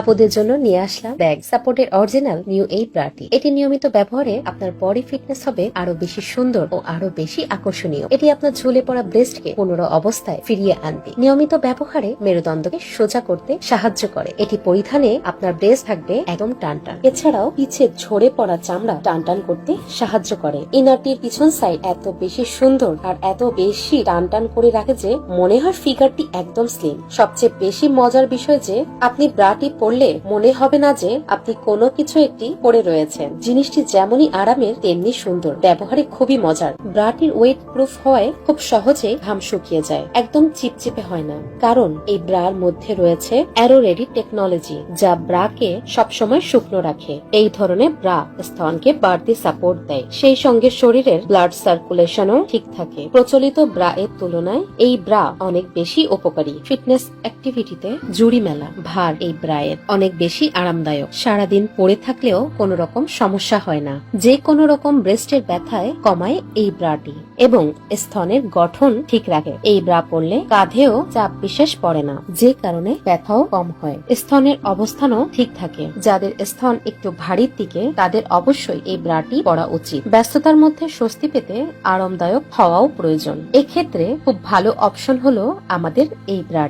আপুদের জন্য নিয়ে আসলাম ব্যাগ সাপোর্টের অরিজিনাল নিউ এই ব্রাটি। এটি নিয়মিত ব্যবহারে আপনার বডি ফিটনেস হবে আরো বেশি সুন্দর ও আরো বেশি আকর্ষণীয়। এটি আপনার ঝুলে পড়া ব্রেস্টকে পুনর অবস্থায় ফিরিয়ে আনবে। নিয়মিত ব্যবহারে মেরুদণ্ডকে সোজা করতে সাহায্য করে। এটি পরিধানে আপনার ব্রেস্ট থাকবে একদম টানটান। এছাড়াও পিছে ঝরে পড়া চামড়া টানটান করতে সাহায্য করে। ইনারটির পিছন সাইড এত বেশি সুন্দর আর এত বেশি টানটান করে রাখে যে মনে হয় ফিগারটি একদম স্লিম। সবচেয়ে বেশি মজার বিষয় যে আপনি ব্রাটি পরলে মনে হবে না যে আপনি কোনো কিছু একটি পরে রয়েছেন। জিনিসটি যেমনই আরামের তেমনি সুন্দর, ব্যবহারে খুবই মজার। ব্রাটির ওয়েট প্রুফ হওয়ায় খুব সহজে ঘাম শুকিয়ে যায়, একদম চিপচিপে হয় না, কারণ এই ব্রার মধ্যে রয়েছে অ্যারো রেডি টেকনোলজি, যা ব্রাকে সবসময় শুকনো রাখে। এই ধরনের ব্রা স্তনকে বাড়তি সাপোর্ট দেয়, সেই সঙ্গে শরীরের ব্লাড সার্কুলেশনও ঠিক থাকে। প্রচলিত ব্রা এর তুলনায় এই ব্রা অনেক বেশি উপকারী। ফিটনেস অ্যাক্টিভিটিতে জুড়ি মেলা ভার এই ব্রায়ের অনেক বেশি আরামদায়ক। সারাদিন পরে থাকলেও কোনো রকম সমস্যা হয় না। যে কোনো রকম ব্রেস্টের ব্যথায় কমায় এই ব্রাটি এবং স্তনের গঠন ঠিক রাখে। এই ব্রা পরলে কাঁধেও চাপ বিশেষ পড়ে না, যে কারণে ব্যথাও কম হয়। স্তনের অবস্থানও ঠিক থাকে। যাদের স্তন একটু ভারীর দিকে তাদের অবশ্যই এই ব্রাটি পরা উচিত। ব্যস্ততার মধ্যে স্বস্তি পেতে আরামদায়ক হওয়াও প্রয়োজন। এক্ষেত্রে খুব ভালো অপশন হলো আমাদের এই ব্রা।